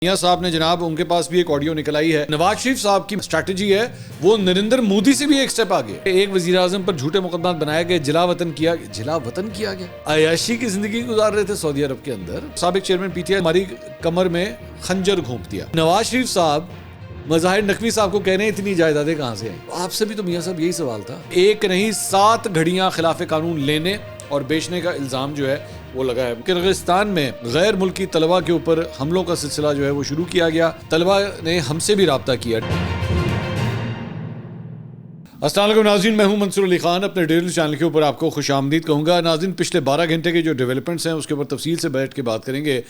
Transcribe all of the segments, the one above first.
میاں صاحب نے جناب ان کے پاس بھی ایک آڈیو نکل آئی ہے. نواز شریف صاحب کی اسٹریٹجی ہے وہ نریندر مودی سے بھی ایک سٹیپ آگے. ایک وزیر اعظم پر جھوٹے مقدمات بنائے گئے, جلا وطن کیا گیا. عیاشی کی زندگی گزار رہے تھے سعودی عرب کے اندر. سابق چیئرمین پی ٹی آئی ہماری کمر میں خنجر گھونپ دیا. نواز شریف صاحب مظاہر نقوی صاحب کو کہنے اتنی جائیدادیں کہاں سے آئیں؟ آپ سے بھی تو میاں صاحب یہی سوال تھا. ایک نہیں 7 گھڑیاں خلاف قانون لینے اور بیچنے کا الزام جو ہے وہ لگا ہے. کرغزستان میں غیر ملکی طلبہ کے اوپر حملوں کا سلسلہ جو ہے وہ شروع کیا گیا. طلبہ نے ہم سے بھی رابطہ کیا. السلام علیکم ناظرین, میں ہوں منصور علی خان. اپنے ڈیلی چینل کے اوپر آپ کو خوش آمدید کہوں گا. ناظرین, پچھلے 12 گھنٹے کے جو ڈیولپمنٹس ہیں اس کے اوپر تفصیل سے بیٹھ کے بات کریں گے.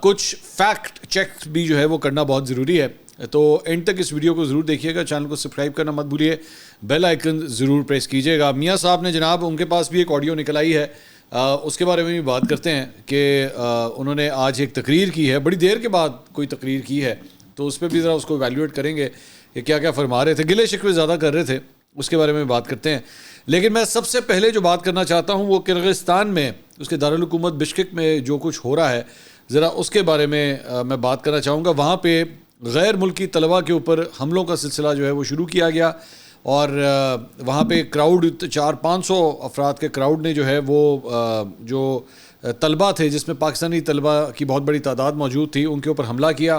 کچھ فیکٹ چیک بھی جو ہے وہ کرنا بہت ضروری ہے, تو اینڈ تک اس ویڈیو کو ضرور دیکھیے گا. چینل کو سبسکرائب کرنا مت بھولیے, بیل آئیکن ضرور پریس کیجیے گا. میاں صاحب نے جناب ان کے پاس بھی ایک آڈیو نکل آئی ہے, اس کے بارے میں بھی بات کرتے ہیں کہ انہوں نے آج ایک تقریر کی ہے, بڑی دیر کے بعد کوئی تقریر کی ہے, تو اس پہ بھی ذرا اس کو ایویلیویٹ کریں گے کہ کیا کیا فرما رہے تھے. گلے شکوے زیادہ کر رہے تھے, اس کے بارے میں بات کرتے ہیں. لیکن میں سب سے پہلے جو بات کرنا چاہتا ہوں وہ کرغزستان میں اس کے دارالحکومت بشکک میں جو کچھ ہو رہا ہے, ذرا اس کے بارے میں میں بات کرنا چاہوں گا. وہاں پہ غیر ملکی طلبہ کے اوپر حملوں کا سلسلہ جو ہے وہ شروع کیا گیا, اور وہاں پہ کراؤڈ 400-500 افراد کے کراؤڈ نے جو ہے وہ جو طلبہ تھے, جس میں پاکستانی طلبہ کی بہت بڑی تعداد موجود تھی, ان کے اوپر حملہ کیا,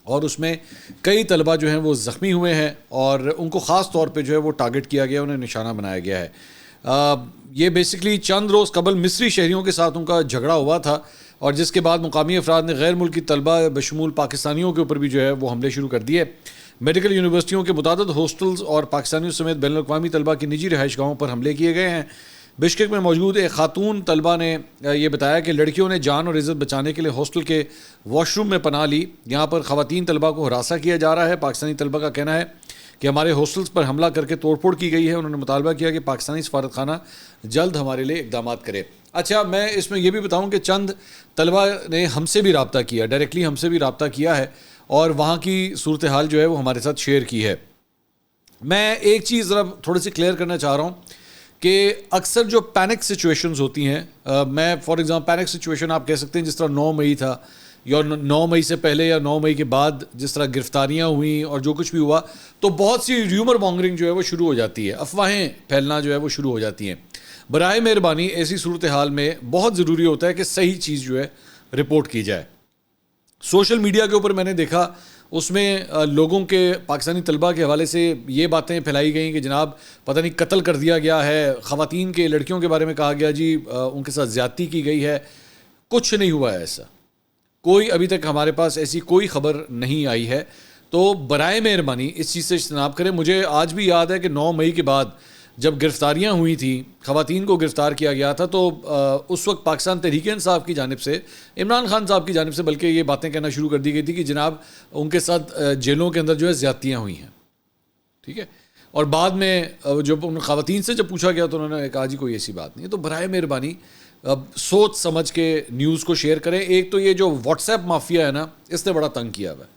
اور اس میں کئی طلبہ جو ہیں وہ زخمی ہوئے ہیں, اور ان کو خاص طور پہ جو ہے وہ ٹارگٹ کیا گیا, انہیں نشانہ بنایا گیا ہے. یہ بیسکلی چند روز قبل مصری شہریوں کے ساتھ ان کا جھگڑا ہوا تھا, اور جس کے بعد مقامی افراد نے غیر ملکی طلبہ بشمول پاکستانیوں کے اوپر بھی جو ہے وہ حملے شروع کر دیے. میڈیکل یونیورسٹیوں کے متعدد ہاسٹلز اور پاکستانیوں سمیت بین الاقوامی طلبہ کی نجی رہائش گاہوں پر حملے کیے گئے ہیں. بشکک میں موجود ایک خاتون طلبہ نے یہ بتایا کہ لڑکیوں نے جان اور عزت بچانے کے لیے ہاسٹل کے واش روم میں پناہ لی. یہاں پر خواتین طلبہ کو ہراساں کیا جا رہا ہے. پاکستانی طلبہ کا کہنا ہے کہ ہمارے ہاسٹلز پر حملہ کر کے توڑ پھوڑ کی گئی ہے. انہوں نے مطالبہ کیا کہ پاکستانی سفارت خانہ جلد ہمارے لیے اقدامات کرے. اچھا, میں اس میں یہ بھی بتاؤں کہ چند طلبہ نے ہم سے بھی رابطہ کیا, ڈائریکٹلی ہم سے بھی رابطہ کیا ہے, اور وہاں کی صورتحال جو ہے وہ ہمارے ساتھ شیئر کی ہے. میں ایک چیز ذرا تھوڑی سی کلیئر کرنا چاہ رہا ہوں کہ اکثر جو پینک سچویشنز ہوتی ہیں, میں فار ایگزامپل پینک سچویشن آپ کہہ سکتے ہیں جس طرح 9 مئی تھا, یا 9 مئی سے پہلے یا 9 مئی کے بعد جس طرح گرفتاریاں ہوئیں اور جو کچھ بھی ہوا, تو بہت سی ریومر مانگرنگ جو ہے وہ شروع ہو جاتی ہے, افواہیں پھیلنا جو ہے وہ شروع ہو جاتی ہیں. برائے مہربانی ایسی صورتحال میں بہت ضروری ہوتا ہے کہ صحیح چیز جو ہے رپورٹ کی جائے. سوشل میڈیا کے اوپر میں نے دیکھا اس میں لوگوں کے پاکستانی طلبہ کے حوالے سے یہ باتیں پھیلائی گئیں کہ جناب پتہ نہیں قتل کر دیا گیا ہے, خواتین کے لڑکیوں کے بارے میں کہا گیا جی ان کے ساتھ زیادتی کی گئی ہے. کچھ نہیں ہوا ہے ایسا, کوئی ابھی تک ہمارے پاس ایسی کوئی خبر نہیں آئی ہے. تو برائے مہربانی اس چیز سے اجتناب کریں. مجھے آج بھی یاد ہے کہ 9 مئی کے بعد جب گرفتاریاں ہوئی تھیں, خواتین کو گرفتار کیا گیا تھا, تو اس وقت پاکستان تحریک انصاف کی جانب سے, عمران خان صاحب کی جانب سے بلکہ یہ باتیں کہنا شروع کر دی گئی تھی کہ جناب ان کے ساتھ جیلوں کے اندر جو ہے زیادتیاں ہوئی ہیں. ٹھیک ہے, اور بعد میں جب ان خواتین سے جب پوچھا گیا تو انہوں نے کہا جی کوئی ایسی بات نہیں ہے. تو برائے مہربانی سوچ سمجھ کے نیوز کو شیئر کریں. ایک تو یہ جو واٹس ایپ مافیا ہے نا, اس نے بڑا تنگ کیا ہوا ہے.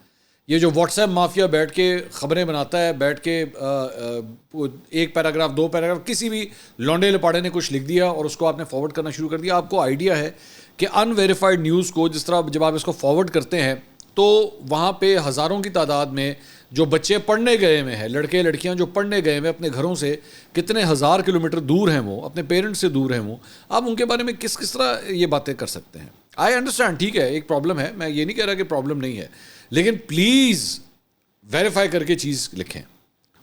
یہ جو واٹس ایپ مافیا بیٹھ کے خبریں بناتا ہے, بیٹھ کے 1 پیراگراف 2 پیراگراف, کسی بھی لونڈے لپاڑے نے کچھ لکھ دیا اور اس کو آپ نے فارورڈ کرنا شروع کر دیا. آپ کو آئیڈیا ہے کہ ان ویریفائڈ نیوز کو جس طرح جب آپ اس کو فارورڈ کرتے ہیں تو وہاں پہ ہزاروں کی تعداد میں جو بچے پڑھنے گئے ہوئے ہیں, لڑکے لڑکیاں جو پڑھنے گئے ہوئے اپنے گھروں سے کتنے ہزار کلومیٹر دور ہیں, وہ اپنے پیرنٹس سے دور ہیں, وہ آپ ان کے بارے میں کس طرح یہ باتیں کر سکتے ہیں. آئی انڈرسٹینڈ, ٹھیک ہے ایک پرابلم ہے, میں یہ نہیں کہہ رہا کہ پرابلم نہیں ہے, لیکن پلیز ویریفائی کر کے چیز لکھیں.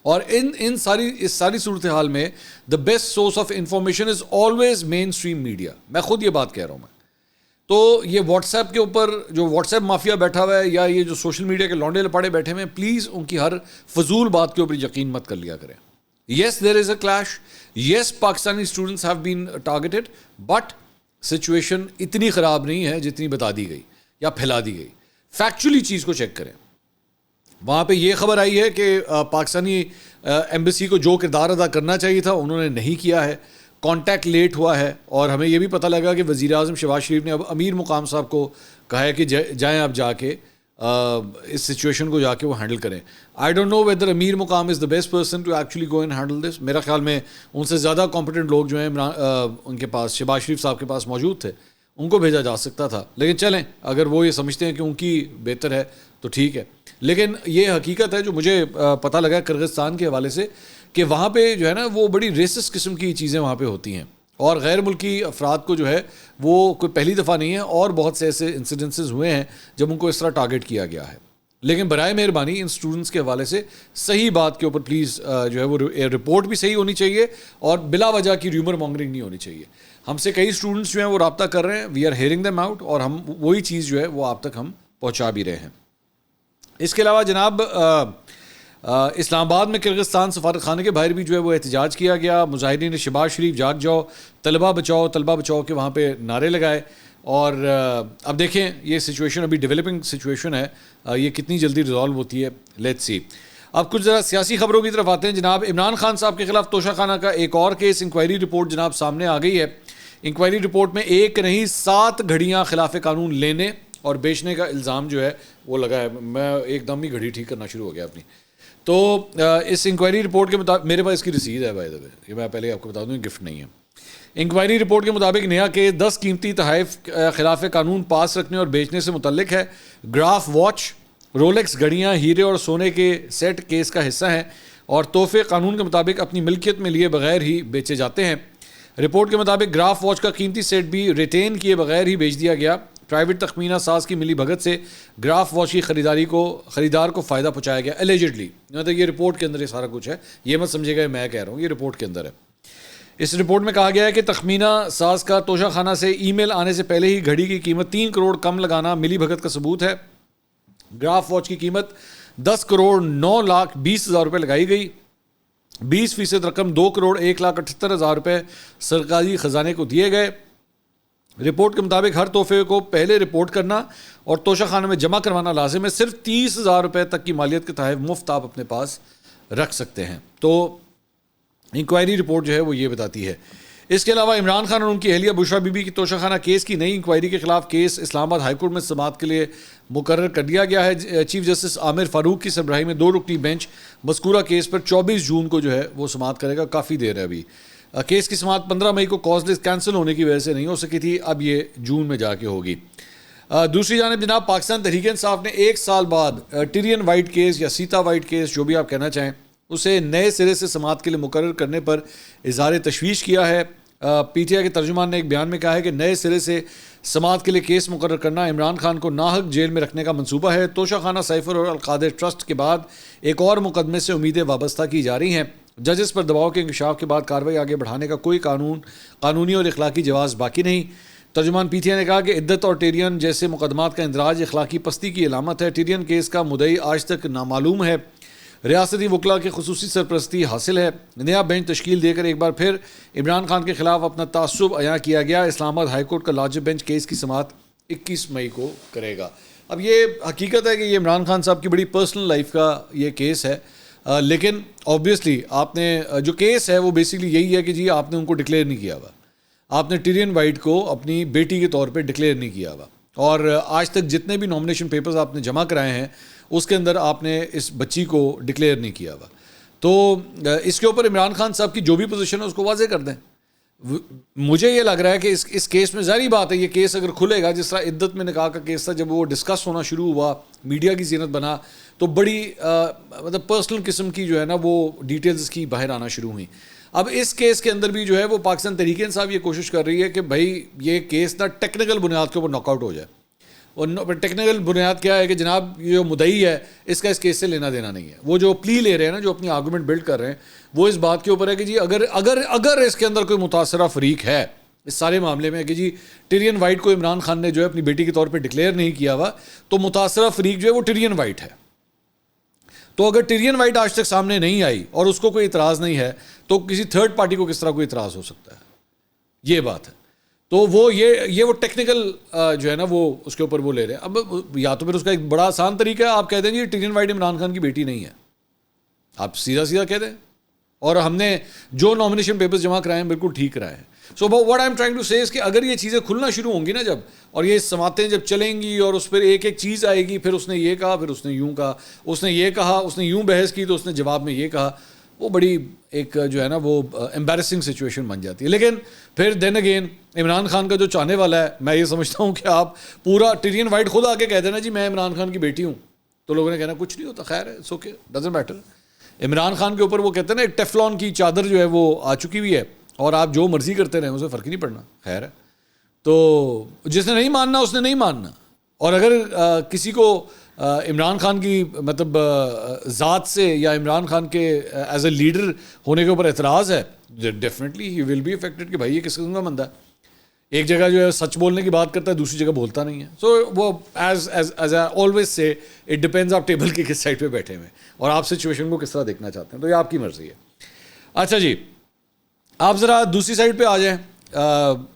اور اس ساری صورتحال میں the best source of information is always mean stream media. میں خود یہ بات کہہ رہا ہوں. میں تو یہ واٹس ایپ کے اوپر جو واٹس ایپ مافیا بیٹھا ہوا ہے, یا یہ جو سوشل میڈیا کے لونڈے لپاڑے بیٹھے ہوئے ہیں, پلیز ان کی ہر فضول بات کے اوپر یقین مت کر لیا کریں. Yes there is a clash, yes Pakistani students have been targeted, but situation اتنی خراب نہیں ہے جتنی بتا دی گئی یا پھیلا دی گئی. فیکچولی چیز کو چیک کریں. وہاں پہ یہ خبر آئی ہے کہ پاکستانی ایمبیسی کو جو کردار ادا کرنا چاہیے تھا انہوں نے نہیں کیا ہے, کانٹیکٹ لیٹ ہوا ہے. اور ہمیں یہ بھی پتہ لگا کہ وزیر اعظم شہباز شریف نے اب امیر مقام صاحب کو کہا ہے کہ جائیں آپ جا کے اس سچویشن کو جا کے وہ ہینڈل کریں. I don't know whether Amir Muqam is the best person to actually go and handle this. میرا خیال میں ان سے زیادہ کمپیٹنٹ لوگ جو ہیں ان کے پاس شہباز شریف صاحب کے پاس موجود تھے, ان کو بھیجا جا سکتا تھا. لیکن چلیں, اگر وہ یہ سمجھتے ہیں کہ ان کی بہتر ہے تو ٹھیک ہے. لیکن یہ حقیقت ہے جو مجھے پتہ لگا کرغزستان کے حوالے سے کہ وہاں پہ جو ہے نا وہ بڑی ریسسٹ قسم کی چیزیں وہاں پہ ہوتی ہیں, اور غیر ملکی افراد کو جو ہے وہ کوئی پہلی دفعہ نہیں ہے, اور بہت سے ایسے انسیڈنسز ہوئے ہیں جب ان کو اس طرح ٹارگٹ کیا گیا ہے. لیکن برائے مہربانی ان اسٹوڈنٹس کے حوالے سے صحیح بات کے اوپر پلیز جو ہے وہ رپورٹ بھی صحیح ہونی چاہیے, اور بلا وجہ کی ریومر مانگرنگ نہیں ہونی چاہیے. ہم سے کئی اسٹوڈنٹس جو ہیں وہ رابطہ کر رہے ہیں, we are hearing them out, اور ہم وہی چیز جو ہے وہ آپ تک ہم پہنچا بھی رہے ہیں. اس کے علاوہ جناب اسلام آباد میں کرغزستان سفارت خانے کے باہر بھی جو ہے وہ احتجاج کیا گیا. مظاہرین نے شہباز شریف جاگ جاؤ, طلبہ بچاؤ کے وہاں پہ نعرے لگائے. اور اب دیکھیں یہ سچویشن ابھی ڈیولپنگ سچویشن ہے, یہ کتنی جلدی ریزالو ہوتی ہے, لیٹس سی. اب کچھ ذرا سیاسی خبروں کی طرف آتے ہیں. جناب عمران خان صاحب کے خلاف توشہ خانہ کا ایک اور کیس, انکوائری رپورٹ جناب سامنے آ گئی ہے. انکوائری رپورٹ میں 1 نہیں 7 گھڑیاں خلاف قانون لینے اور بیچنے کا الزام جو ہے وہ لگا ہے. میں ایک دم ہی گھڑی ٹھیک کرنا شروع ہو گیا اپنی. تو اس انکوائری رپورٹ کے مطابق, میرے پاس اس کی رسید ہے بائی دا وے, یہ میں پہلے آپ کو بتا دوں, گفٹ نہیں ہے. انکوائری رپورٹ کے مطابق نیا کیس 10 قیمتی تحائف خلاف قانون پاس رکھنے اور بیچنے سے متعلق ہے. گراف واچ, رولکس گھڑیاں, ہیرے اور سونے کے سیٹ کیس کا حصہ ہیں, اور تحفے قانون کے مطابق اپنی ملکیت میں لیے بغیر ہی بیچے جاتے ہیں. رپورٹ کے مطابق گراف واچ کا قیمتی سیٹ بھی ریٹین کیے بغیر ہی بیچ دیا گیا. پرائیویٹ تخمینہ ساز کی ملی بھگت سے گراف واچ کی خریدار کو فائدہ پہنچایا گیا اللیجڈلی. مطلب یہ رپورٹ کے اندر یہ سارا کچھ ہے, یہ مت سمجھے گا میں کہہ رہا ہوں, یہ رپورٹ کے اندر ہے. اس رپورٹ میں کہا گیا ہے کہ تخمینہ ساز کا توشہ خانہ سے ای میل آنے سے پہلے ہی گھڑی کی قیمت 3 کروڑ کم لگانا ملی بھگت کا ثبوت ہے. گراف واچ کی قیمت 10 کروڑ 9 لاکھ 20 ہزار روپے لگائی گئی. 20% رقم 2 کروڑ 1 لاکھ 78 ہزار روپے سرکاری خزانے کو دیے گئے. رپورٹ کے مطابق ہر تحفے کو پہلے رپورٹ کرنا اور توشہ خانے میں جمع کروانا لازم ہے. صرف 30 ہزار روپے تک کی مالیت کے تحائف مفت آپ اپنے پاس رکھ سکتے ہیں. تو انکوائری رپورٹ جو ہے وہ یہ بتاتی ہے. اس کے علاوہ عمران خان اور ان کی اہلیہ بشرا بی بی کی توشہ خانہ کیس کی نئی انکوائری کے خلاف کیس اسلام آباد ہائی کورٹ میں سماعت کے لیے مقرر کر دیا گیا ہے. چیف جسٹس عامر فاروق کی سربراہی میں 2 رکنی بینچ مذکورہ کیس پر 24 جون کو جو ہے وہ سماعت کرے گا. کافی دیر ہے ابھی. کیس کی سماعت 15 مئی کو کاز لسٹ کینسل ہونے کی وجہ سے نہیں ہو سکی تھی, اب یہ جون میں جا کے ہوگی. دوسری جانب جناب پاکستان تحریک انصاف نے 1 سال بعد ٹیرین وائٹ کیس یا سیتا وائٹ کیس جو بھی آپ کہنا چاہیں اسے نئے سرے سے سماعت کے لیے مقرر کرنے پر اظہار تشویش کیا ہے. پی ٹی آئی کے ترجمان نے ایک بیان میں کہا ہے کہ نئے سرے سے سماعت کے لیے کیس مقرر کرنا عمران خان کو ناحق جیل میں رکھنے کا منصوبہ ہے. توشہ خانہ سائفر اور القادر ٹرسٹ کے بعد ایک اور مقدمے سے امیدیں وابستہ کی جا رہی ہیں. ججز پر دباؤ کے انکشاف کے بعد کارروائی آگے بڑھانے کا کوئی قانونی اور اخلاقی جواز باقی نہیں. ترجمان پی ٹی آئی نے کہا کہ عدت اور ٹیرین جیسے مقدمات کا اندراج اخلاقی پستی کی علامت ہے. ٹیرین کیس کا مدعی آج تک نامعلوم ہے. ریاستی وکلاء کی خصوصی سرپرستی حاصل ہے. نیا بینچ تشکیل دے کر ایک بار پھر عمران خان کے خلاف اپنا تعصب عیاں کیا گیا. اسلام آباد ہائی کورٹ کا لارجر بینچ کیس کی سماعت 21 مئی کو کرے گا. اب یہ حقیقت ہے کہ یہ عمران خان صاحب کی بڑی پرسنل لائف کا یہ کیس ہے, لیکن آبویسلی آپ نے جو کیس ہے وہ بیسیکلی یہی ہے کہ جی آپ نے ان کو ڈکلیئر نہیں کیا ہوا, آپ نے ٹیرین وائٹ کو اپنی بیٹی کے طور پہ ڈکلیئر نہیں کیا ہوا, اور آج تک جتنے بھی نامنیشن پیپرز آپ نے جمع کرائے ہیں اس کے اندر آپ نے اس بچی کو ڈکلیئر نہیں کیا ہوا. تو اس کے اوپر عمران خان صاحب کی جو بھی پوزیشن ہے اس کو واضح کر دیں. مجھے یہ لگ رہا ہے کہ اس کیس میں ظاہری بات ہے, یہ کیس اگر کھلے گا, جس طرح عدت میں نکاح کا کیس تھا, جب وہ ڈسکس ہونا شروع ہوا, میڈیا کی زینت بنا, تو بڑی مطلب پرسنل قسم کی جو ہے نا وہ ڈیٹیلز کی باہر آنا شروع ہوئیں. اب اس کیس کے اندر بھی جو ہے وہ پاکستان تحریک انصاف یہ کوشش کر رہی ہے کہ بھائی یہ کیس نا ٹیکنیکل بنیاد کے اوپر ناک آؤٹ ہو جائے. اور ٹیکنیکل بنیاد کیا ہے کہ جناب یہ جو مدعی ہے اس کا اس کیس سے لینا دینا نہیں ہے. وہ جو پلی لے رہے ہیں نا, جو اپنی آرگومنٹ بلڈ کر رہے ہیں, وہ اس بات کے اوپر ہے کہ جی اگر اس کے اندر کوئی متاثرہ فریق ہے اس سارے معاملے میں کہ جی ٹیرین وائٹ کو عمران خان نے جو ہے اپنی بیٹی کے طور پہ ڈکلیئر نہیں کیا ہوا, تو متاثرہ فریق جو ہے وہ ٹیرین وائٹ ہے. تو اگر ٹیرین وائٹ آج تک سامنے نہیں آئی اور اس کو کوئی اعتراض نہیں ہے, تو کسی تھرڈ پارٹی کو کس طرح کوئی اعتراض ہو سکتا ہے؟ یہ بات ہے. تو وہ یہ وہ ٹیکنیکل جو ہے نا وہ اس کے اوپر وہ لے رہے ہیں. اب یا تو پھر اس کا ایک بڑا آسان طریقہ ہے, آپ کہہ دیں جی ٹیرین وائٹ عمران خان کی بیٹی نہیں ہے, آپ سیدھا کہہ دیں, اور ہم نے جو نامنیشن پیپرز جمع کرائے ہیں بالکل ٹھیک کرائے ہیں. So what I am trying to say is کہ اگر یہ چیزیں کھلنا شروع ہوں گی نا جب, اور یہ سماعتیں جب چلیں گی اور اس پر ایک ایک چیز آئے گی, پھر اس نے یہ کہا, پھر اس نے یوں کہا, اس نے یہ کہا, اس نے یوں بحث کی تو اس نے جواب میں یہ کہا, وہ بڑی ایک جو ہے نا وہ امبیرسنگ سچویشن بن جاتی ہے. لیکن پھر دین اگین عمران خان کا جو چاہنے والا ہے, میں یہ سمجھتا ہوں کہ آپ پورا ٹیرین وائٹ خود آ کے کہہ دینا جی میں عمران خان کی بیٹی ہوں, تو لوگوں نے کہنا کچھ نہیں ہوتا, خیر ہے, it's okay, doesn't matter. Imran Khan کے اوپر وہ کہتے ہیں نا ایک ٹیفلون کی چادر جو ہے وہ آ چکی ہوئی ہے, اور آپ جو مرضی کرتے رہیں اسے فرق ہی نہیں پڑنا, خیر ہے. تو جس نے نہیں ماننا اس نے نہیں ماننا. اور اگر کسی کو عمران خان کی مطلب ذات سے یا عمران خان کے ایز اے لیڈر ہونے کے اوپر اعتراض ہے, definitely he will be affected کہ بھائی یہ کس قسم کا بندہ ہے, ایک جگہ جو ہے سچ بولنے کی بات کرتا ہے, دوسری جگہ بولتا نہیں ہے. سو وہ as I always say it depends آپ ٹیبل کی کس سائڈ پہ بیٹھے ہوئے اور آپ سچویشن کو کس طرح دیکھنا چاہتے ہیں, تو یہ آپ کی مرضی ہے. اچھا جی, آپ ذرا دوسری سائڈ پہ آ جائیں,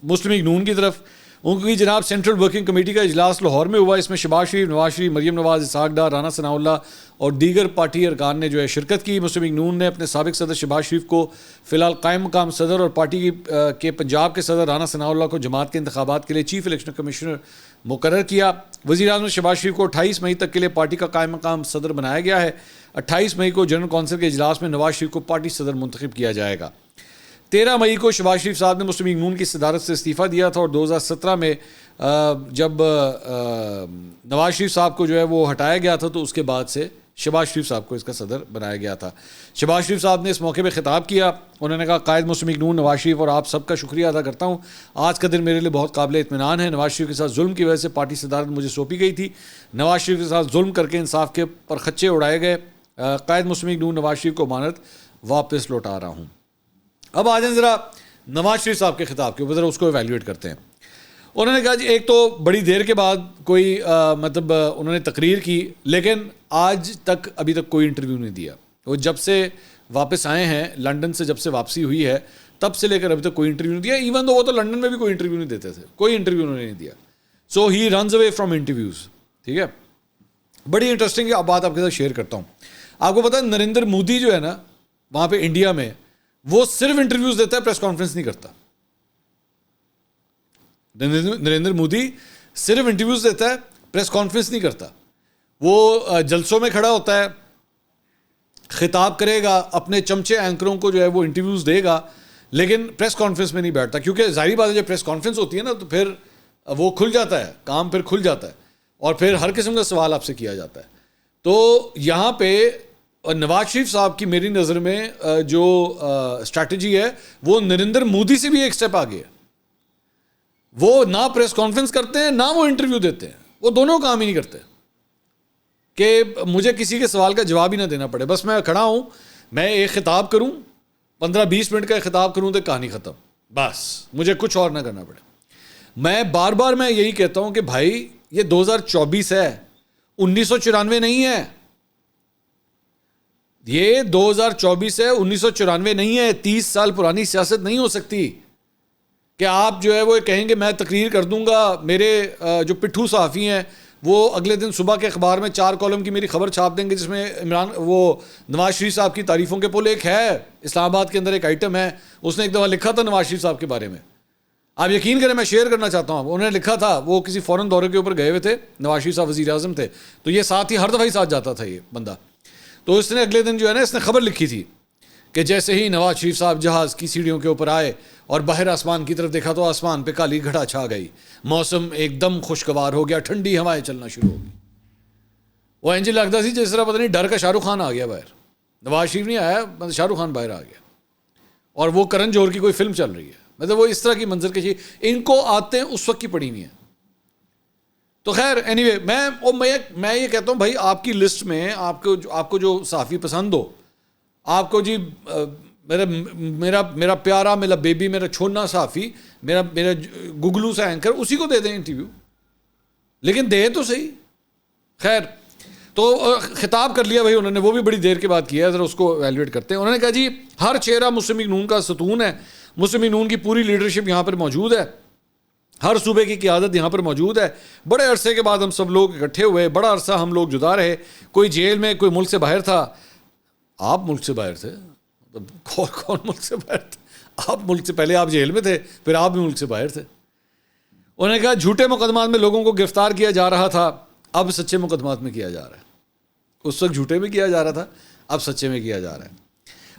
مسلم لیگ نون کی طرف. ان کی جناب سینٹرل ورکنگ کمیٹی کا اجلاس لاہور میں ہوا. اس میں شہباز شریف, نواز شریف, مریم نواز, اسحاق ڈار, رانا ثناء اللہ اور دیگر پارٹی ارکان نے جو ہے شرکت کی. مسلم لیگ نون نے اپنے سابق صدر شہباز شریف کو فی الحال قائم مقام صدر اور پارٹی کے پنجاب کے صدر رانا ثناء اللہ کو جماعت کے انتخابات کے لیے چیف الیکشن کمشنر مقرر کیا. وزیر اعظم شہباز شریف کو 28 مئی تک کے لیے پارٹی کا قائم مقام صدر بنایا گیا ہے. 28 مئی کو جنرل کونسل کے اجلاس میں نواز شریف کو پارٹی صدر منتخب کیا جائے گا. 13 مئی کو شہباز شریف صاحب نے مسلم لیگ نون کی صدارت سے استعفیٰ دیا تھا, اور 2017 میں جب نواز شریف صاحب کو جو ہے وہ ہٹایا گیا تھا تو اس کے بعد سے شہباز شریف صاحب کو اس کا صدر بنایا گیا تھا. شہباز شریف صاحب نے اس موقع پہ خطاب کیا. انہوں نے کہا قائد مسلم لیگ نون نواز شریف اور آپ سب کا شکریہ ادا کرتا ہوں. آج کا دن میرے لیے بہت قابل اطمینان ہے. نواز شریف کے ساتھ ظلم کی وجہ سے پارٹی صدارت مجھے سونپی گئی تھی. نواز شریف کے ساتھ ظلم کر کے انصاف کے پر خدشے اڑائے گئے. قائد مسلم لیگ نون نواز شریف کو امانت واپس لوٹا رہا ہوں. اب آ جائیں ذرا نواز شریف صاحب کے خطاب کے اوپر, ذرا اس کو ایویلیویٹ کرتے ہیں. انہوں نے کہا جی ایک تو بڑی دیر کے بعد کوئی مطلب انہوں نے تقریر کی, لیکن آج تک ابھی تک کوئی انٹرویو نہیں دیا. وہ جب سے واپس آئے ہیں لنڈن سے, جب سے واپسی ہوئی ہے تب سے لے کر ابھی تک کوئی انٹرویو نہیں دیا. ایون تو وہ تو لنڈن میں بھی کوئی انٹرویو نہیں دیتے تھے, کوئی انٹرویو انہوں نے نہیں دیا. سو ہی رنز اوے فرام انٹرویوز. ٹھیک ہے, بڑی انٹرسٹنگ بات آپ کے ساتھ شیئر کرتا ہوں. آپ کو پتا ہے نریندر مودی جو ہے نا وہاں پہ انڈیا میں, وہ صرف انٹرویوز دیتا ہے, پریس کانفرنس نہیں کرتا. نریندر مودی صرف انٹرویوز دیتا ہے, پریس کانفرنس نہیں کرتا. وہ جلسوں میں کھڑا ہوتا ہے, خطاب کرے گا, اپنے چمچے اینکروں کو جو ہے وہ انٹرویوز دے گا, لیکن پریس کانفرنس میں نہیں بیٹھتا. کیونکہ ظاہری بات ہے جب پریس کانفرنس ہوتی ہے نا تو پھر وہ کھل جاتا ہے, کام پھر کھل جاتا ہے, اور پھر ہر قسم کا سوال آپ سے کیا جاتا ہے. تو یہاں پہ نواز شریف صاحب کی میری نظر میں جو اسٹریٹجی ہے وہ نریندر مودی سے بھی ایک سٹیپ آگے ہے. وہ نہ پریس کانفرنس کرتے ہیں نہ وہ انٹرویو دیتے ہیں, وہ دونوں کام ہی نہیں کرتے کہ مجھے کسی کے سوال کا جواب ہی نہ دینا پڑے. بس میں کھڑا ہوں, میں ایک خطاب کروں, 15-20 منٹ کا ایک خطاب کروں تو کہانی ختم, بس مجھے کچھ اور نہ کرنا پڑے. میں بار بار میں یہی کہتا ہوں کہ بھائی یہ 2024 ہے, 1994 نہیں ہے. یہ 2024 ہے, 1994 نہیں ہے. 30 سال پرانی سیاست نہیں ہو سکتی کہ آپ جو ہے وہ کہیں گے میں تقریر کر دوں گا. میرے جو پٹھو صحافی ہیں وہ اگلے دن صبح کے اخبار میں 4 کالم کی میری خبر چھاپ دیں گے جس میں نواز شریف صاحب کی تعریفوں کے پل. ایک ہے اسلام آباد کے اندر ایک آئٹم ہے, اس نے ایک دفعہ لکھا تھا نواز شریف صاحب کے بارے میں, آپ یقین کریں میں شیئر کرنا چاہتا ہوں. انہوں نے لکھا تھا, وہ کسی فورن دورے کے اوپر گئے ہوئے تھے, نواز شریف صاحب وزیر اعظم تھے, تو یہ ساتھ ہی ہر دفعہ ہی ساتھ جاتا تھا یہ بندہ. تو اس نے اگلے دن جو ہے نا اس نے خبر لکھی تھی کہ جیسے ہی نواز شریف صاحب جہاز کی سیڑھیوں کے اوپر آئے اور باہر آسمان کی طرف دیکھا تو آسمان پہ کالی گھڑا چھا گئی, موسم ایک دم خوشگوار ہو گیا, ٹھنڈی ہوائیں چلنا شروع ہو گئی. وہ انجن لگتا سی جس طرح پتہ نہیں ڈر کا شاہ رخ خان آ گیا باہر. نواز شریف نہیں آیا, شاہ رخ خان باہر آ گیا, اور وہ کرن جوہر کی کوئی فلم چل رہی ہے. مطلب وہ اس طرح کی منظر کشی ان کو آتے ہیں اس وقت کی پڑی ہوئی ہیں. تو خیر اینی وے میں یہ کہتا ہوں بھائی آپ کی لسٹ میں آپ کو جو صحافی پسند ہو, آپ کو جی میرا پیارا, میرا بیبی, میرا چھونا صحافی, میرا گگلو سا اینکر, اسی کو دے دیں انٹرویو, لیکن دے تو صحیح. خیر تو خطاب کر لیا بھائی انہوں نے, وہ بھی بڑی دیر کے بعد کیا ہے, ذرا اس کو ایویلیویٹ کرتے ہیں. انہوں نے کہا جی ہر چہرہ مسلم لیگ نون کا ستون ہے, مسلم لیگ نون کی پوری لیڈرشپ یہاں پر موجود ہے, ہر صوبے کی قیادت یہاں پر موجود ہے. بڑے عرصے کے بعد ہم سب لوگ اکٹھے ہوئے, بڑا عرصہ ہم لوگ جدا رہے, کوئی جیل میں, کوئی ملک سے باہر تھا. آپ ملک سے باہر تھے؟ کون ملک سے باہر تھے؟ آپ ملک سے, پہلے آپ جیل میں تھے, پھر آپ بھی ملک سے باہر تھے. انہوں نے کہا جھوٹے مقدمات میں لوگوں کو گرفتار کیا جا رہا تھا, اب سچے مقدمات میں کیا جا رہا ہے. اس وقت جھوٹے میں کیا جا رہا تھا, اب سچے میں کیا جا رہا ہے.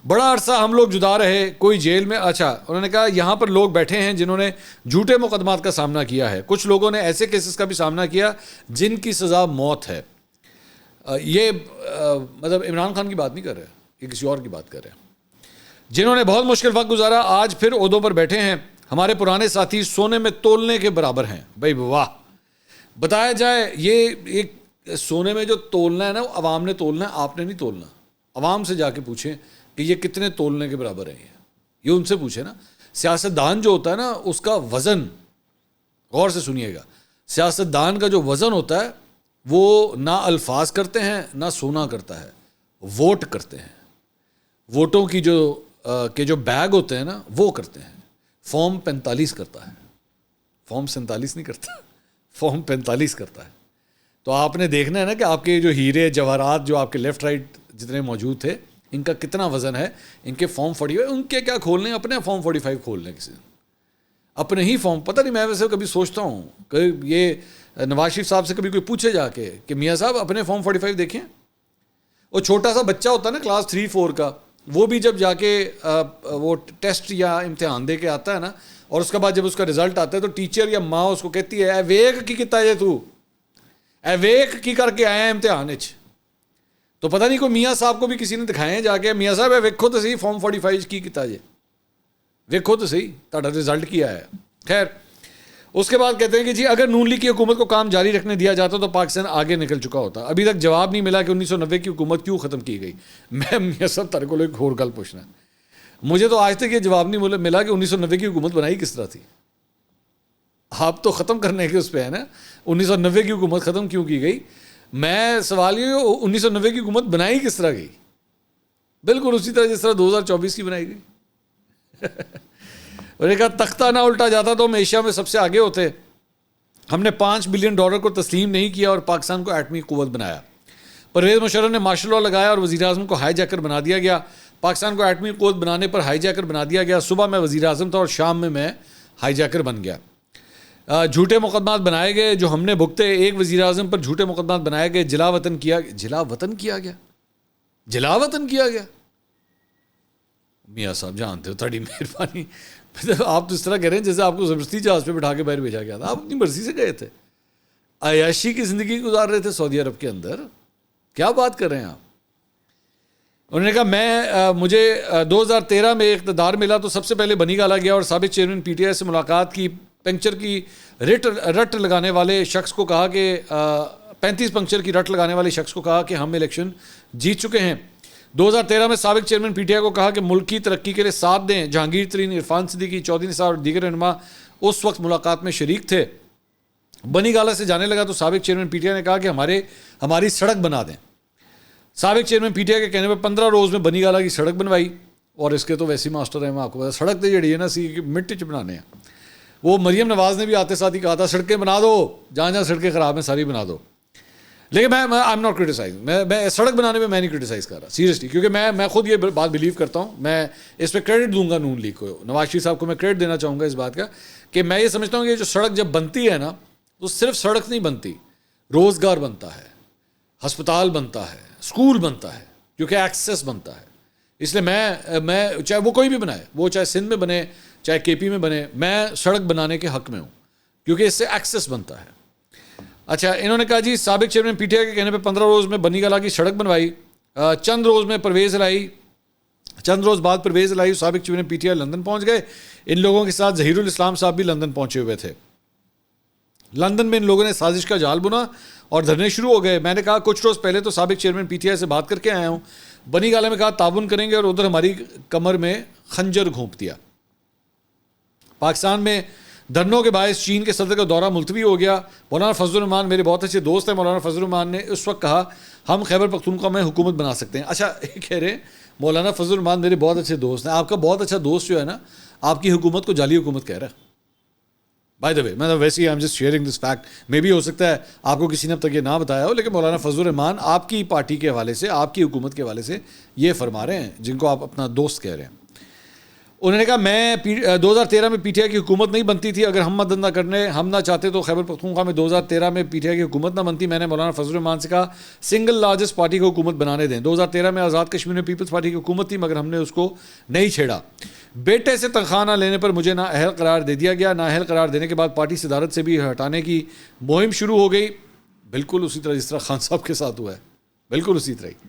بڑا عرصہ ہم لوگ جدا رہے, کوئی جیل میں. اچھا, انہوں نے کہا یہاں پر لوگ بیٹھے ہیں جنہوں نے جھوٹے مقدمات کا سامنا کیا ہے. کچھ لوگوں نے ایسے کیسز کا بھی سامنا کیا جن کی سزا موت ہے. یہ مطلب عمران خان کی بات نہیں کر رہے, یہ کسی اور کی بات کر رہے ہیں. جنہوں نے بہت مشکل وقت گزارا آج پھر عہدوں پر بیٹھے ہیں. ہمارے پرانے ساتھی سونے میں تولنے کے برابر ہیں. بھائی واہ, بتایا جائے یہ ایک سونے میں جو تولنا ہے نا, وہ عوام نے تولنا ہے, آپ نے نہیں تولنا. عوام سے جا کے پوچھیں کہ یہ کتنے تولنے کے برابر ہیں. یہ ان سے پوچھیں نا. سیاستدان جو ہوتا ہے نا, اس کا وزن, غور سے سنیے گا, سیاستدان کا جو وزن ہوتا ہے وہ نہ الفاظ کرتے ہیں نہ سونا کرتا ہے, ووٹ کرتے ہیں. ووٹوں کی جو بیگ ہوتے ہیں نا وہ کرتے ہیں. فارم 45 کرتا ہے, فارم 47 نہیں کرتا, فارم 45 کرتا ہے. تو آپ نے دیکھنا ہے نا کہ آپ کے جو ہیرے جواہرات جو آپ کے لیفٹ رائٹ جتنے موجود تھے, ان کا کتنا وزن ہے. ان کے فارم 45, ان کے کیا کھولنے, اپنے فارم 45 کھول لیں کسی دن, اپنے ہی فارم. پتہ نہیں, میں ویسے کبھی سوچتا ہوں کہ یہ نواز شریف صاحب سے کبھی کوئی پوچھے جا کے کہ میاں صاحب اپنے فارم 45 دیکھیں. وہ چھوٹا سا بچہ ہوتا ہے نا کلاس 3-4 کا, وہ بھی جب جا کے وہ ٹیسٹ یا امتحان دے کے آتا ہے نا, اور اس کے بعد جب اس کا رزلٹ آتا ہے تو ٹیچر یا ماں اس کو کہتی ہے اے ویک کی کتا ہے تو, اے ویک کی کر کے آیا ہے امتحان اچ. تو پتہ نہیں کوئی میاں صاحب کو بھی کسی نے دکھائے ہیں جا کے, میاں صاحب ویکھو تو صحیح فارم 45 کی کتا جے, ویکھو تو صحیح تہاڈا رزلٹ کیا ہے. خیر, اس کے بعد کہتے ہیں کہ جی اگر نون لیگ کی حکومت کو کام جاری رکھنے دیا جاتا تو پاکستان آگے نکل چکا ہوتا. ابھی تک جواب نہیں ملا کہ 1990 کی حکومت کیوں ختم کی گئی. میں میاں صاحب تارے کو ایک اور گل پوچھنا ہے, مجھے تو آج تک یہ جواب نہیں ملا کہ 1990 کی حکومت بنائی کس طرح تھی. آپ تو ختم کرنے کے اس پہ ہے نا, 1990 کی حکومت ختم کیوں کی گئی. میں سوال یہ 1990 کی حکومت بنائی کس طرح گئی, بالکل اسی طرح جس طرح 2024 کی بنائی گئی. اور ایک تختہ نہ الٹا جاتا تو ہم ایشیا میں سب سے آگے ہوتے. ہم نے $5 بلین کو تسلیم نہیں کیا اور پاکستان کو ایٹمی قوت بنایا. پرویز مشرف نے مارشل لا لگایا اور وزیر اعظم کو ہائی جیکر بنا دیا گیا. پاکستان کو ایٹمی قوت بنانے پر ہائی جیکر بنا دیا گیا. صبح میں وزیر اعظم تھا اور شام میں ہائی جیکر بن گیا. جھوٹے مقدمات بنائے گئے جو ہم نے بھگتے. ایک وزیر اعظم پر جھوٹے مقدمات بنائے گئے, جلا وطن کیا گیا. میاں صاحب جانتے ہو, تھوڑی مہربانی, آپ تو اس طرح کہہ رہے ہیں جیسے آپ کو زبردستی جہاز پہ بٹھا کے باہر بھیجا گیا تھا. آپ اپنی مرضی سے گئے تھے, عیاشی کی زندگی گزار رہے تھے سعودی عرب کے اندر. کیا بات کر رہے ہیں آپ. انہوں نے کہا مجھے 2013 میں اقتدار ملا تو سب سے پہلے بنی گالا گیا اور سابق چیئرمین پی ٹی آئی سے ملاقات کی. پنکچر کی رٹ لگانے والے شخص کو کہا کہ 35 پنکچر کی رٹ لگانے والے شخص کو کہا کہ ہم الیکشن جیت چکے ہیں. 2013 میں سابق چیئرمین پی ٹی آئی کو کہا کہ ملک کی ترقی کے لیے ساتھ دیں. جہانگیر ترین, عرفان صدیقی, چودھری نثار اور دیگر رہنما اس وقت ملاقات میں شریک تھے. بنی گالا سے جانے لگا تو سابق چیئرمین پی ٹی آئی نے کہا کہ ہماری سڑک بنا دیں. سابق چیئرمین پی ٹی آئی کے کہنے پر 15 روز میں بنی گالا کی سڑک بنوائی. اور اس کے تو ویسے ماسٹر ہیں, میں آپ کو پتا, سڑک تو جڑی ہے نا سی مٹی چ بنانے ہیں. وہ مریم نواز نے بھی آتے ساتھ ہی کہا تھا سڑکیں بنا دو, جہاں جہاں سڑکیں خراب ہیں ساری بنا دو. لیکن میں آئی ایم ناٹ کرٹیسائز, میں سڑک بنانے میں نہیں کرٹیسائز کر رہا سیریسلی, کیونکہ میں خود یہ بات بلیو کرتا ہوں. میں اس پہ کریڈٹ دوں گا نون لیگ کو, نواز شریف صاحب کو میں کریڈٹ دینا چاہوں گا اس بات کا کہ میں یہ سمجھتا ہوں کہ جو سڑک جب بنتی ہے نا تو صرف سڑک نہیں بنتی, روزگار بنتا ہے, ہسپتال بنتا ہے, اسکول بنتا ہے, کیونکہ ایکسیس بنتا ہے. اس لیے میں چاہے وہ کوئی بھی بنائے, وہ چاہے سندھ میں بنے چاہے کے پی میں بنے, میں سڑک بنانے کے حق میں ہوں کیونکہ اس سے ایکسیس بنتا ہے. اچھا, انہوں نے کہا جی سابق چیئرمین پی ٹی آئی کے کہنے پہ 15 روز میں بنی گالا کی سڑک بنوائی. چند روز بعد پرویز لائی سابق chairman P T I London پہنچ گئے. ان لوگوں کے ساتھ ظہیر الاسلام صاحب بھی لندن پہنچے ہوئے تھے. لندن میں ان لوگوں نے سازش کا جال بنا اور دھرنے شروع ہو گئے. میں نے کہا کچھ روز پہلے تو سابق چیئرمین پی ٹی آئی سے بات کر کے آیا ہوں. بنی گالا میں کہا تعاون کریں گے اور ادھر ہماری کمر میں خنجر گھونپ دیا. پاکستان میں دھرنوں کے باعث چین کے صدر کا دورہ ملتوی ہو گیا. مولانا فضل الرحمان میرے بہت اچھے دوست ہیں. مولانا فضل الرحمان نے اس وقت کہا ہم خیبر پختونخوا میں حکومت بنا سکتے ہیں. اچھا, کہہ رہے ہیں مولانا فضل الرحمان میرے بہت اچھے دوست ہیں. آپ کا بہت اچھا دوست جو ہے نا, آپ کی حکومت کو جعلی حکومت کہہ رہا ہے. بائی دا وے, میں ویسے ہی I am just sharing this fact. May بھی ہو سکتا ہے آپ کو کسی نے اب تک یہ نہ بتایا ہو, لیکن مولانا فضل الرحمان آپ کی پارٹی کے حوالے سے, آپ کی حکومت کے حوالے سے یہ فرما رہے ہیں, جن کو آپ اپنا دوست کہہ رہے ہیں. انہوں نے کہا میں 2013 میں پی ٹی آئی کی حکومت نہیں بنتی تھی، اگر ہم مدد نہ کرنے ہم نہ چاہتے تو خیبر پختونخوا میں 2013 میں پی ٹی آئی کی حکومت نہ بنتی. میں نے مولانا فضل الرحمان سے کہا سنگل لارجسٹ پارٹی کو حکومت بنانے دیں. 2013 میں آزاد کشمیر میں پیپلز پارٹی کی حکومت تھی مگر ہم نے اس کو نہیں چھیڑا. بیٹے سے تنخواہ نہ لینے پر مجھے نااہل قرار دے دیا گیا. نااہل قرار دینے کے بعد پارٹی صدارت سے بھی ہٹانے کی مہم شروع ہو گئی. بالکل اسی طرح جس طرح خان صاحب کے ساتھ ہوا ہے، بالکل اسی طرح ہی.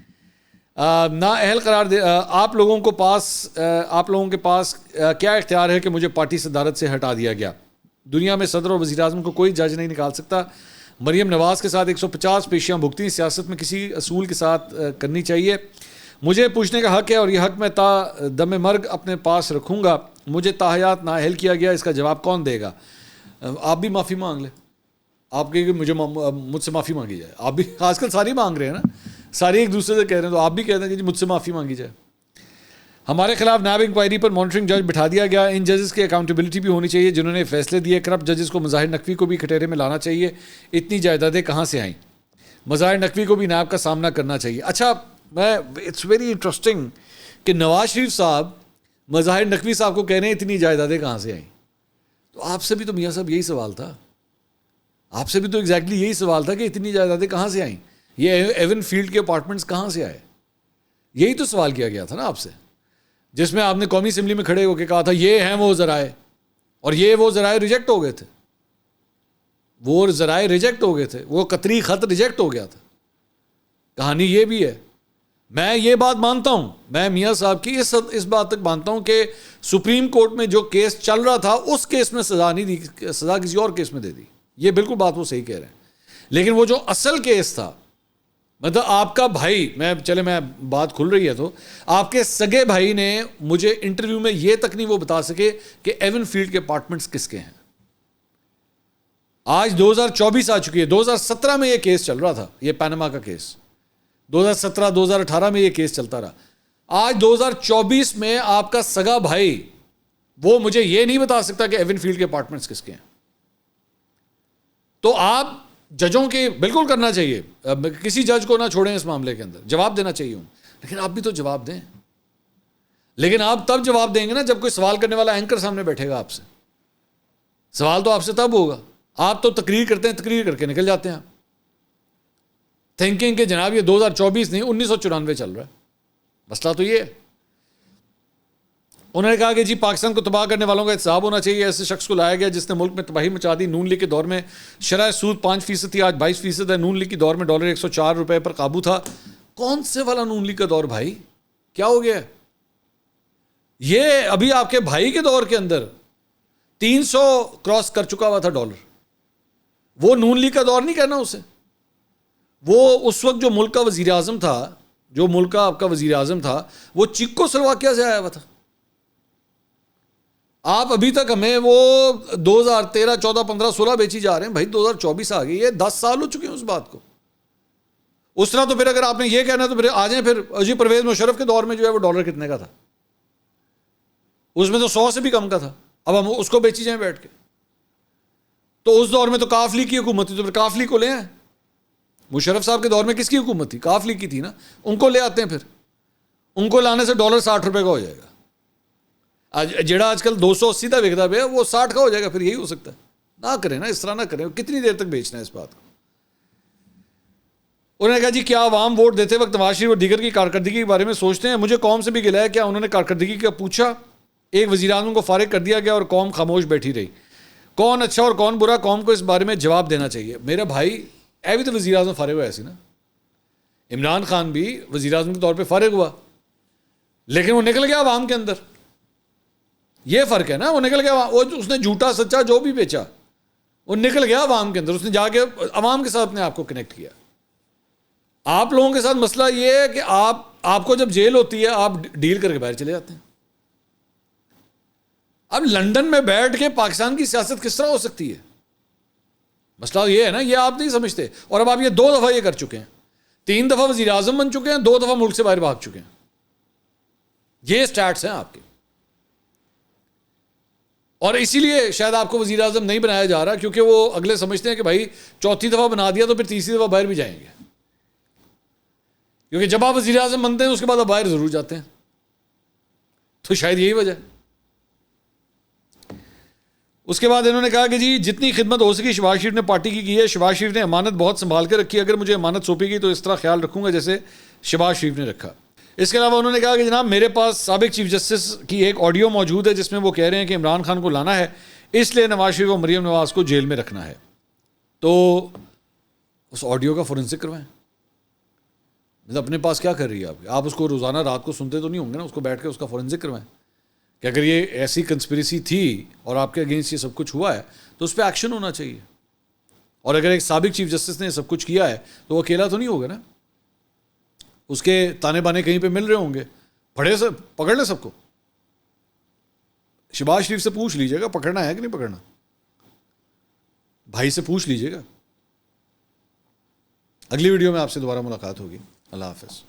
نااہل قرار دے. آپ لوگوں کے پاس کیا اختیار ہے کہ مجھے پارٹی صدارت سے ہٹا دیا گیا؟ دنیا میں صدر اور وزیر اعظم کو کوئی جج نہیں نکال سکتا. مریم نواز کے ساتھ 150 پیشیاں بھگتیں. سیاست میں کسی اصول کے ساتھ کرنی چاہیے. مجھے پوچھنے کا حق ہے اور یہ حق میں تا دم مرگ اپنے پاس رکھوں گا. مجھے تاحیات نااہل کیا گیا، اس کا جواب کون دے گا؟ آپ بھی معافی مانگ لیں. آپ کہ مجھ سے معافی مانگی جائے. آپ بھی آج کل ساری مانگ رہے ہیں نا، سارے ایک دوسرے سے کہہ رہے ہیں، تو آپ بھی کہتے ہیں کہ جی مجھ سے معافی مانگی جائے. ہمارے خلاف نیب انکوائری پر مانیٹرنگ جج بٹھا دیا گیا. ان ججز کی اکاؤنٹیبلٹی بھی ہونی چاہیے جنہوں نے فیصلے دیے. کرپٹ ججز کو مظاہر نقوی کو بھی کٹہرے میں لانا چاہیے. اتنی جائیدادیں کہاں سے آئیں؟ مظاہر نقوی کو بھی نیب کا سامنا کرنا چاہیے. اچھا، اٹس ویری انٹرسٹنگ کہ نواز شریف صاحب مظاہر نقوی صاحب کو کہہ رہے ہیں اتنی جائیدادیں کہاں سے آئیں. تو آپ سے بھی تو میاں صاحب یہی سوال تھا، آپ سے بھی تو ایگزیکٹلی یہی سوال تھا کہ اتنی جائیدادیں کہاں سے آئیں، یہ ایون فیلڈ کے اپارٹمنٹس کہاں سے آئے. یہی تو سوال کیا گیا تھا نا آپ سے، جس میں آپ نے قومی اسمبلی میں کھڑے ہو کے کہا تھا یہ ہیں وہ ذرائع، اور وہ ذرائع ریجیکٹ ہو گئے تھے. وہ ذرائع ریجیکٹ ہو گئے تھے، وہ قطری خط ریجیکٹ ہو گیا تھا. کہانی یہ بھی ہے. میں یہ بات مانتا ہوں، میں میاں صاحب کی اس بات تک مانتا ہوں کہ سپریم کورٹ میں جو کیس چل رہا تھا اس کیس میں سزا نہیں دی، سزا کسی اور کیس میں دے دی. یہ بالکل بات وہ صحیح کہہ رہے ہیں. لیکن وہ جو اصل کیس تھا، مطلب آپ کا بھائی، میں بات کھل رہی ہے تو آپ کے سگے بھائی نے مجھے انٹرویو میں یہ تک نہیں وہ بتا سکے کہ ایون فیلڈ کے اپارٹمنٹس کس کے ہیں. آج 2024 آ چکی ہے. 2017 میں یہ کیس چل رہا تھا، یہ پینما کا کیس. 2017 2018 میں یہ کیس چلتا رہا. آج 2024 میں آپ کا سگا بھائی وہ مجھے یہ نہیں بتا سکتا کہ ایون فیلڈ کے اپارٹمنٹس کس کے ہیں. تو آپ ججوں کی بالکل کرنا چاہیے، کسی جج کو نہ چھوڑیں اس معاملے کے اندر، جواب دینا چاہیے ہوں. لیکن آپ بھی تو جواب دیں. لیکن آپ تب جواب دیں گے نا جب کوئی سوال کرنے والا اینکر سامنے بیٹھے گا آپ سے. سوال تو آپ سے تب ہوگا. آپ تو تقریر کرتے ہیں، تقریر کر کے نکل جاتے ہیں. تھنکنگ کہ جناب یہ 2024 نہیں 1994 چل رہا ہے. مسئلہ تو یہ ہے. انہوں نے کہا کہ جی پاکستان کو تباہ کرنے والوں کا احتساب ہونا چاہیے. ایسے شخص کو لایا گیا جس نے ملک میں تباہی مچا دی. نون لیگ کے دور میں شرح سود 5% تھی، آج 22% ہے. نون لیگ کے دور میں ڈالر 104 روپے پر قابو تھا. کون سے والا نون لیگ کا دور بھائی؟ کیا ہو گیا؟ یہ ابھی آپ کے بھائی کے دور کے اندر 300 کراس کر چکا ہوا تھا ڈالر. وہ نون لیگ کا دور نہیں کہنا اسے. وہ اس وقت جو ملک کا وزیر اعظم تھا، جو ملک کا آپ کا وزیر اعظم تھا، وہ چیکو سلواکیہ سے آیا ہوا تھا. آپ ابھی تک ہمیں وہ 2013 14 15 16 بیچی جا رہے ہیں. بھائی 2024 آ گئی ہے، 10 سال ہو چکے ہیں اس بات کو. اس طرح تو پھر اگر آپ نے یہ کہنا ہے تو پھر آ جائیں. پھر جی پرویز مشرف کے دور میں جو ہے وہ ڈالر کتنے کا تھا؟ اس میں تو 100 سے بھی کم کا تھا. اب ہم اس کو بیچی جائیں بیٹھ کے. تو اس دور میں تو کاف لیگ کی حکومت تھی، تو پھر کاف لیگ کو لے آئیں. مشرف صاحب کے دور میں کس کی حکومت تھی؟ کاف لیگ کی تھی نا. ان کو لے آتے ہیں. پھر ان کو لانے سے ڈالر 60 روپے کا ہو جائے گا. جڑا آج کل 280 کا بکتا پہ وہ 60 کا ہو جائے گا. پھر یہی ہو سکتا ہے. نہ کریں نا، اس طرح نہ کریں. کتنی دیر تک بیچنا ہے اس بات کو؟ انہوں نے کہا جی کیا عوام ووٹ دیتے وقت نواز شریف اور دیگر کی کارکردگی کے بارے میں سوچتے ہیں؟ مجھے قوم سے بھی گلہ ہے. کیا انہوں نے کارکردگی کا پوچھا؟ ایک وزیر اعظم کو فارغ کر دیا گیا اور قوم خاموش بیٹھی رہی. کون اچھا اور کون برا، قوم کو اس بارے میں جواب دینا چاہیے. میرا بھائی اے بھی تو وزیر اعظم فارغ ہوا ایسی نا. عمران خان بھی وزیر اعظم کے طور پہ فارغ ہوا، لیکن وہ نکل گیا عوام کے اندر. یہ فرق ہے نا. وہ نکل گیا، وہ اس نے جھوٹا سچا جو بھی بیچا وہ نکل گیا عوام کے اندر. اس نے جا کے عوام کے ساتھ اپنے آپ کو کنیکٹ کیا. آپ لوگوں کے ساتھ مسئلہ یہ ہے کہ آپ کو جب جیل ہوتی ہے آپ ڈیل کر کے باہر چلے جاتے ہیں. اب لندن میں بیٹھ کے پاکستان کی سیاست کس طرح ہو سکتی ہے؟ مسئلہ یہ ہے نا، یہ آپ نہیں سمجھتے. اور اب آپ یہ 2 دفعہ یہ کر چکے ہیں. 3 دفعہ وزیر اعظم بن چکے ہیں، 2 دفعہ ملک سے باہر بھاگ چکے ہیں. یہ سٹیٹس ہیں آپ کے. اور اسی لیے شاید آپ کو وزیر اعظم نہیں بنایا جا رہا، کیونکہ وہ اگلے سمجھتے ہیں کہ بھائی 4تھی دفعہ بنا دیا تو پھر 3ری دفعہ باہر بھی جائیں گے. کیونکہ جب آپ وزیر اعظم بنتے ہیں اس کے بعد آپ باہر ضرور جاتے ہیں. تو شاید یہی وجہ ہے. اس کے بعد انہوں نے کہا کہ جی جتنی خدمت ہو سکی شہباز شریف نے پارٹی کی ہے. شہباز شریف نے امانت بہت سنبھال کے رکھی ہے, اگر مجھے امانت سونپی گئی تو اس طرح خیال رکھوں گا جیسے شہباز شریف نے رکھا. اس کے علاوہ انہوں نے کہا کہ جناب میرے پاس سابق چیف جسٹس کی ایک آڈیو موجود ہے جس میں وہ کہہ رہے ہیں کہ عمران خان کو لانا ہے, اس لیے نواز شریف اور مریم نواز کو جیل میں رکھنا ہے. تو اس آڈیو کا فورنسک کروائیں. مطلب اپنے پاس کیا کر رہی ہے آپ اس کو روزانہ رات کو سنتے تو نہیں ہوں گے نا, اس کو بیٹھ کے اس کا فورنسک کروائیں کہ اگر یہ ایسی کنسپریسی تھی اور آپ کے اگینسٹ یہ سب کچھ ہوا ہے تو اس پہ ایکشن ہونا چاہیے. اور اگر ایک سابق چیف جسٹس نے سب کچھ کیا ہے تو وہ اکیلا تو نہیں ہوگا نا, اس کے تانے بانے کہیں پہ مل رہے ہوں گے, پکڑ لیں سب کو. شہباز شریف سے پوچھ لیجیے گا پکڑنا ہے کہ نہیں پکڑنا, بھائی سے پوچھ لیجیے گا. اگلی ویڈیو میں آپ سے دوبارہ ملاقات ہوگی. اللہ حافظ.